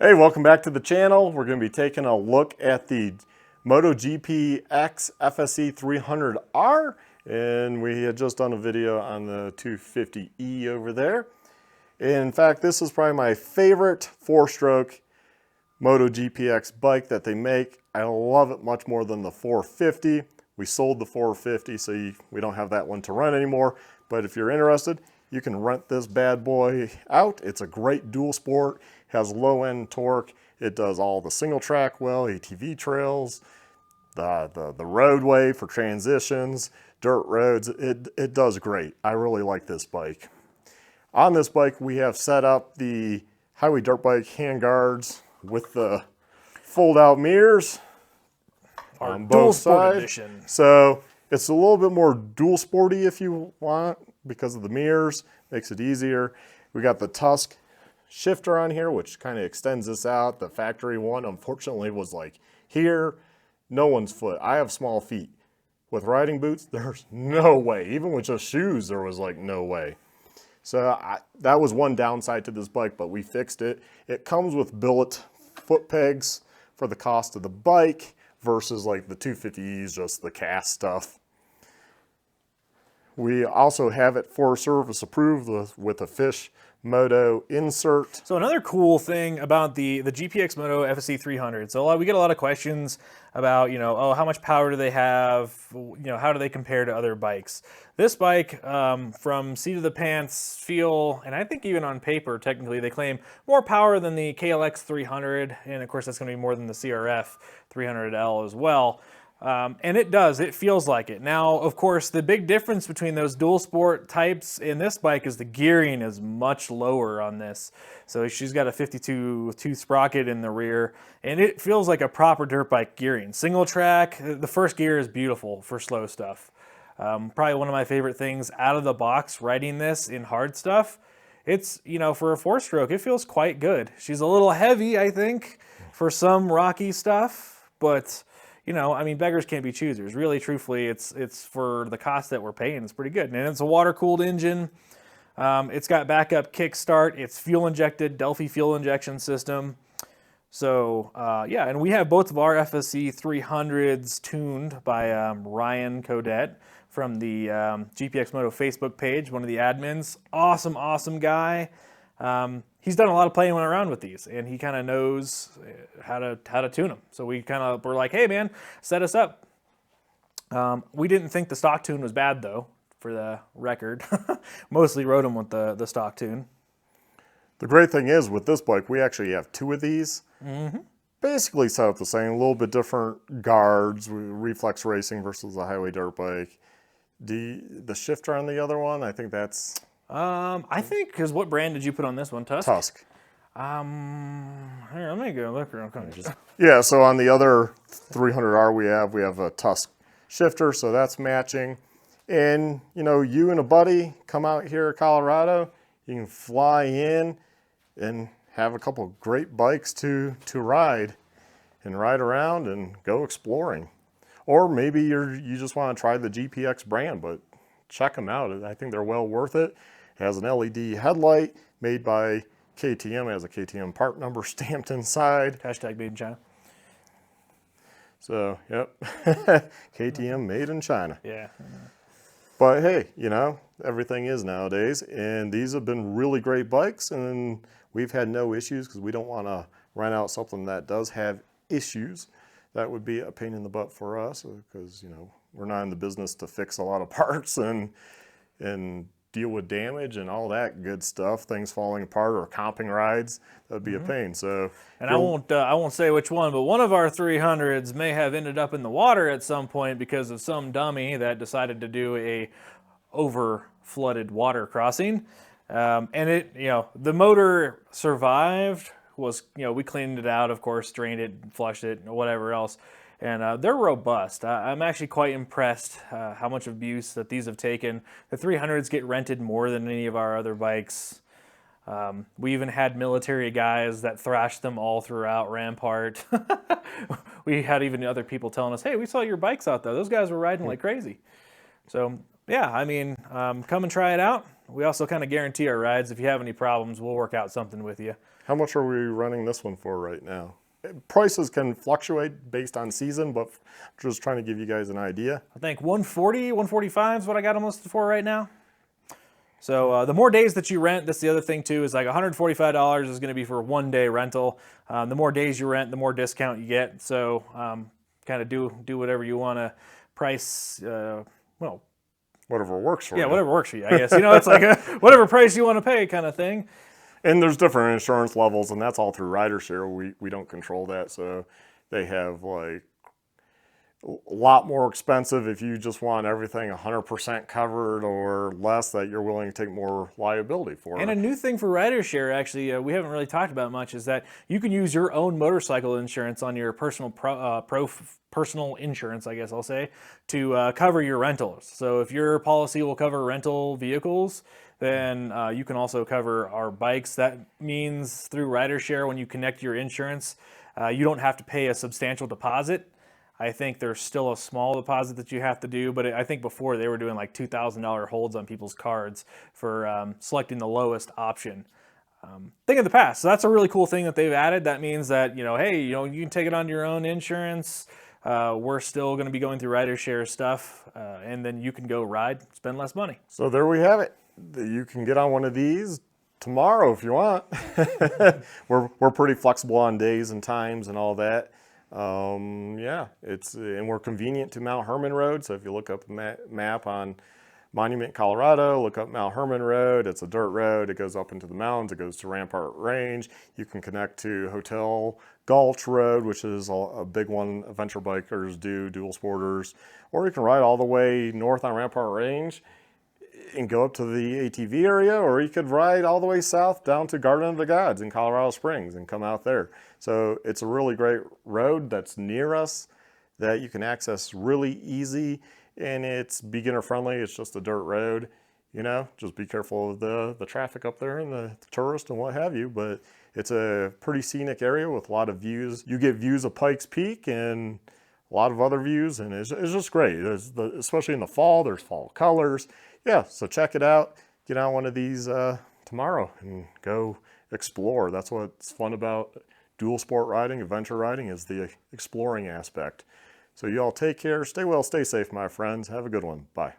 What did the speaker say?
Hey, welcome back to the channel. We're going to be taking a look at the Moto GPX FSE300R, and we had just done a video on the 250E over there. In fact, this is probably my favorite four-stroke Moto GPX bike that they make. I love it much more than the 450. We sold the 450, so we don't have that one to rent anymore. But if you're interested, you can rent this bad boy out. It's a great dual sport, has low end torque. It does all the single track well, ATV trails, the roadway for transitions, dirt roads. It does great. I really like this bike. On this bike, we have set up the highway dirt bike handguards with the fold out mirrors on both sides. Edition. So it's a little bit more dual sporty if you want, because of the mirrors, makes it easier. We got the Tusk shifter on here, which kind of extends this out. The factory one, unfortunately, was like here, no one's foot. I have small feet. With riding boots, there's no way. Even with just shoes, there was like no way. So that was one downside to this bike, but we fixed it. It comes with billet foot pegs for the cost of the bike versus like the 250Es, just the cast stuff. We also have it Forest Service approved with a Fish Moto insert. So another cool thing about the GPX Moto FSE300. So we get a lot of questions about, oh, how much power do they have? How do they compare to other bikes? This bike, from seat of the pants feel, and I think even on paper, technically, they claim more power than the KLX 300. And of course, that's going to be more than the CRF 300L as well. And it does, it feels like it. Now, of course, the big difference between those dual sport types in this bike is the gearing is much lower on this. So she's got a 52 tooth sprocket in the rear, and it feels like a proper dirt bike gearing. Single track, the first gear is beautiful for slow stuff. Probably one of my favorite things out of the box riding this in hard stuff. It's, for a four-stroke, it feels quite good. She's a little heavy, I think, for some rocky stuff, but beggars can't be choosers. Really, truthfully, it's for the cost that we're paying, it's pretty good. And it's a water-cooled engine. It's got backup kickstart. It's fuel-injected, Delphi fuel injection system. So, yeah, and we have both of our FSE300s tuned by Ryan Codet from the GPX Moto Facebook page, one of the admins. Awesome, awesome guy. He's done a lot of playing around with these, and he kind of knows how to tune them. So we were like, hey man, set us up. We didn't think the stock tune was bad though, for the record. Mostly rode them with the stock tune. The great thing is with this bike, we actually have two of these. Basically set up the same, a little bit different guards, reflex racing versus the highway dirt bike. The shifter on the other one, I think that's... I think, because what brand did you put on this one, Tusk? Tusk. Here, let me go look. Yeah, so on the other 300R we have a Tusk shifter, so that's matching. And, you and a buddy come out here to Colorado, you can fly in and have a couple of great bikes to ride and ride around and go exploring. Or maybe you just want to try the GPX brand, but check them out. I think they're well worth it. It has an LED headlight made by KTM. It has a KTM part number stamped inside. Hashtag made in China. So, yep. KTM made in China. Yeah. But hey, everything is nowadays. And these have been really great bikes. And we've had no issues because we don't want to rent out something that does have issues. That would be a pain in the butt for us because, we're not in the business to fix a lot of parts and deal with damage and all that good stuff. Things falling apart or comping rides, that'd be a pain. So, and I won't say which one, but one of our 300s may have ended up in the water at some point because of some dummy that decided to do a over flooded water crossing. And it, the motor survived. We cleaned it out, of course, drained it, flushed it, whatever else. And they're robust. I'm actually quite impressed how much abuse that these have taken. The 300s get rented more than any of our other bikes. We even had military guys that thrashed them all throughout Rampart. We had even other people telling us, hey, we saw your bikes out there. Those guys were riding like crazy. So, yeah, come and try it out. We also kind of guarantee our rides. If you have any problems, we'll work out something with you. How much are we running this one for right now? Prices can fluctuate based on season, but just trying to give you guys an idea. I think 140, 145 is what I got them listed for right now. So the more days that you rent, that's the other thing too, is like $145 is going to be for 1 day rental. The more days you rent, the more discount you get. So kind of do whatever you want to price, well, Whatever works for you. yeah, whatever works for you, I guess. You know, it's like whatever price you want to pay kind of thing. And there's different insurance levels, and that's all through RiderShare. We don't control that, so they have like a lot more expensive if you just want everything 100% covered or less, that you're willing to take more liability for. And a new thing for RiderShare, actually, we haven't really talked about much, is that you can use your own motorcycle insurance on your personal insurance, I guess I'll say, to cover your rentals. So if your policy will cover rental vehicles, then you can also cover our bikes. That means through RiderShare, when you connect your insurance, you don't have to pay a substantial deposit. I think there's still a small deposit that you have to do, but I think before they were doing like $2,000 holds on people's cards for selecting the lowest option. Thing of the past. So that's a really cool thing that they've added. That means that, you know, hey, you know, you can take it on your own insurance. We're still going to be going through RiderShare stuff, and then you can go ride, spend less money. So there we have it. You can get on one of these tomorrow if you want. We're pretty flexible on days and times and all that. Yeah, and we're convenient to Mount Herman Road. So if you look up a map on Monument, Colorado, look up Mount Herman Road. It's a dirt road. It goes up into the mountains. It goes to Rampart Range. You can connect to Hotel Gulch Road, which is a big one adventure bikers do, dual sporters. Or you can ride all the way north on Rampart Range and go up to the ATV area, or you could ride all the way south down to Garden of the Gods in Colorado Springs and come out there. So it's a really great road that's near us that you can access really easy, and it's beginner friendly. It's just a dirt road, you know, just be careful of the traffic up there and the tourists and what have you, but it's a pretty scenic area with a lot of views. You get views of Pikes Peak and a lot of other views, and it's just great. Especially in the fall, there's fall colors. Yeah, so check it out. Get on one of these tomorrow and go explore. That's what's fun about dual sport riding, adventure riding, is the exploring aspect. So you all take care, stay well, stay safe, my friends. Have a good one. Bye.